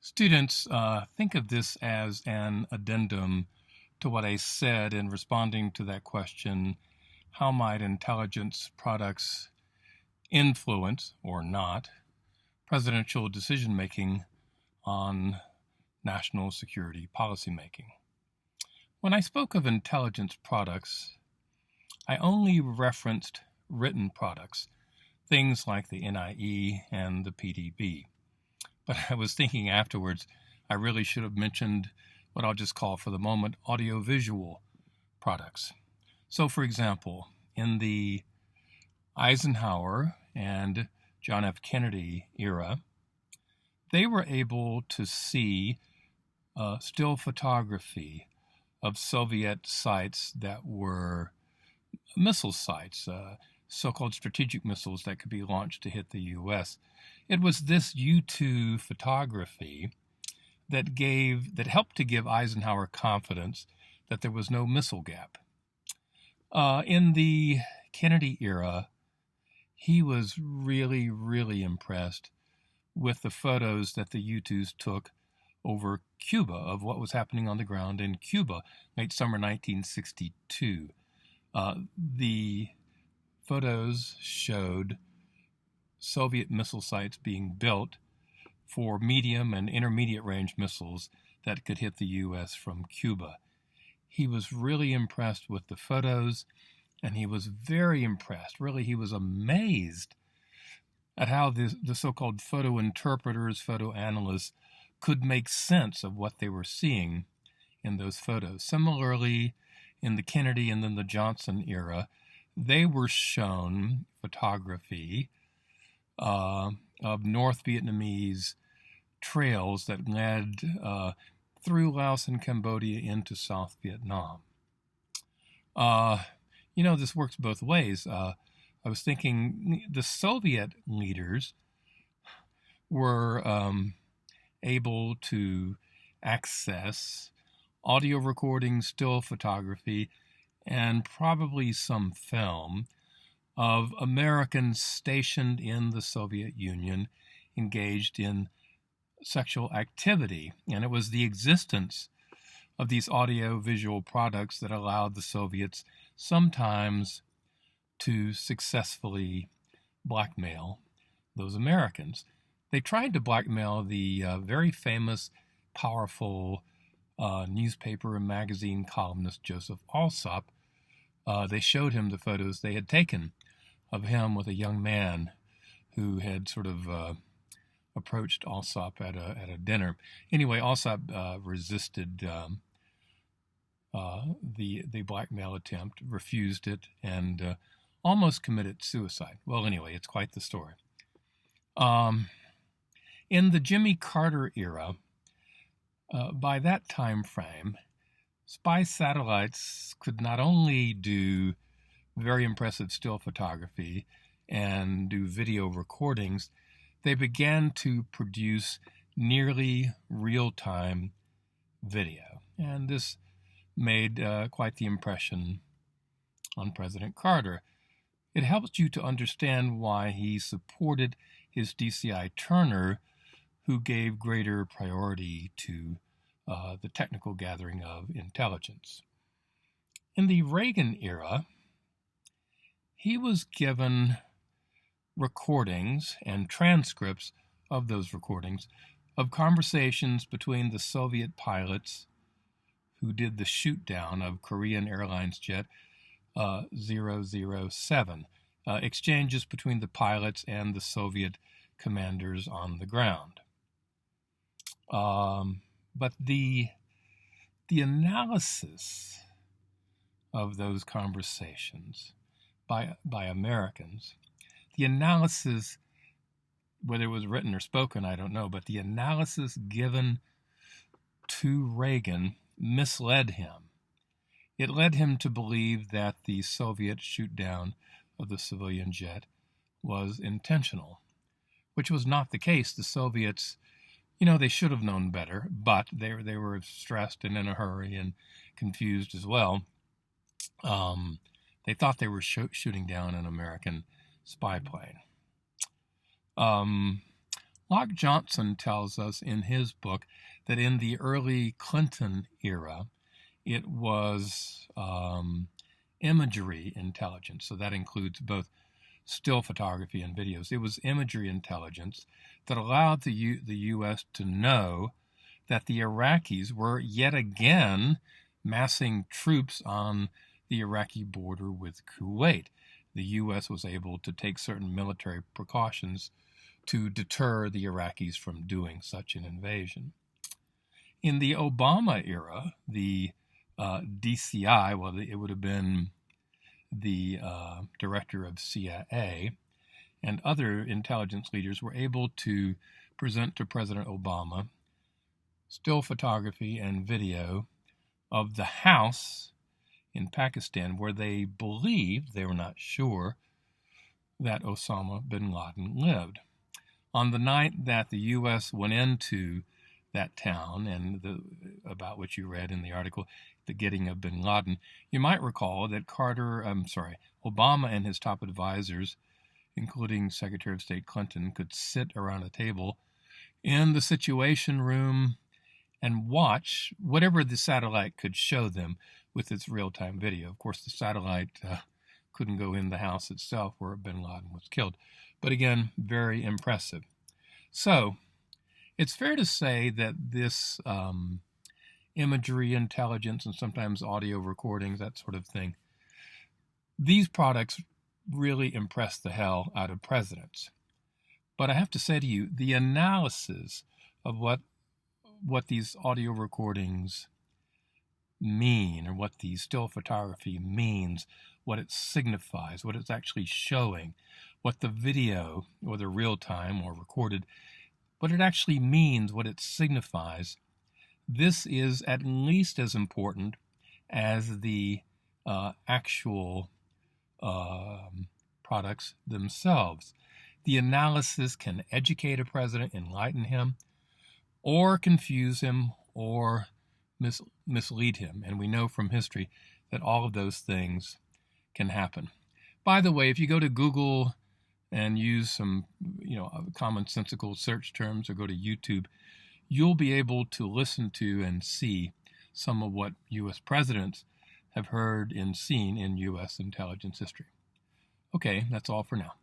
Students, think of this as an addendum to what I said in responding to that question, how might intelligence products influence, or not, presidential decision-making on national security policymaking? When I spoke of intelligence products, I only referenced written products, things like the NIE and the PDB. But I was thinking afterwards, I really should have mentioned what I'll just call for the moment audiovisual products. So, for example, in the Eisenhower and John F. Kennedy era, they were able to see still photography of Soviet sites that were missile sites, so-called strategic missiles that could be launched to hit the U.S. It was this U-2 photography that helped to give Eisenhower confidence that there was no missile gap. In the Kennedy era, he was really, really impressed with the photos that the U-2s took over Cuba of what was happening on the ground in Cuba, late summer 1962. The photos showed Soviet missile sites being built for medium and intermediate range missiles that could hit the U.S. from Cuba. He was really impressed with the photos, and he was very impressed. Really, he was amazed at how the so-called photo interpreters, photo analysts, could make sense of what they were seeing in those photos. Similarly, in the Kennedy and then the Johnson era, they were shown photography of North Vietnamese trails that led through Laos and Cambodia into South Vietnam. This works both ways. I was thinking the Soviet leaders were able to access audio recordings, still photography, and probably some film of Americans stationed in the Soviet Union engaged in sexual activity. And it was the existence of these audio-visual products that allowed the Soviets sometimes to successfully blackmail those Americans. They tried to blackmail the very famous, powerful newspaper and magazine columnist Joseph Alsop. They showed him the photos they had taken of him with a young man who had sort of approached Alsop at a dinner. Anyway, Alsop resisted the blackmail attempt, refused it, and almost committed suicide. Well, anyway, it's quite the story. In the Jimmy Carter era, by that time frame, spy satellites could not only do very impressive still photography and do video recordings, they began to produce nearly real-time video. And this made quite the impression on President Carter. It helps you to understand why he supported his DCI Turner, who gave greater priority to the technical gathering of intelligence. In the Reagan era, he was given recordings and transcripts of those recordings of conversations between the Soviet pilots who did the shoot down of Korean Airlines jet 007, exchanges between the pilots and the Soviet commanders on the ground. But the analysis of those conversations by Americans, the analysis, whether it was written or spoken, I don't know, but the analysis given to Reagan misled him. It led him to believe that the Soviet shoot down of the civilian jet was intentional, which was not the case. The Soviets, they should have known better, but they were stressed and in a hurry and confused as well. They thought they were shooting down an American spy plane. Locke Johnson tells us in his book that in the early Clinton era, it was imagery intelligence. So that includes both still photography and videos. It was imagery intelligence that allowed the U.S. to know that the Iraqis were yet again massing troops on the Iraqi border with Kuwait. The U.S. was able to take certain military precautions to deter the Iraqis from doing such an invasion. In the Obama era, the DCI, well, it would have been the director of CIA, and other intelligence leaders were able to present to President Obama still photography and video of the house in Pakistan where they believed, they were not sure, that Osama bin Laden lived. On the night that the U.S. went into that town, and about which you read in the article, the getting of bin Laden, you might recall that Obama and his top advisors, including Secretary of State Clinton, could sit around a table in the Situation Room and watch whatever the satellite could show them with its real-time video. Of course, the satellite couldn't go in the house itself where bin Laden was killed. But again, very impressive. So it's fair to say that this imagery intelligence and sometimes audio recordings, that sort of thing, these products really impress the hell out of presidents. But I have to say to you, the analysis of what these audio recordings mean, or what the still photography means, what it signifies, what it's actually showing, what the video, whether real-time or recorded, what it actually means, what it signifies, this is at least as important as the actual products themselves. The analysis can educate a president, enlighten him, or confuse him, or mislead him. And we know from history that all of those things can happen. By the way, if you go to Google and use some, commonsensical search terms, or go to YouTube, you'll be able to listen to and see some of what U.S. presidents have heard and seen in U.S. intelligence history. Okay, that's all for now.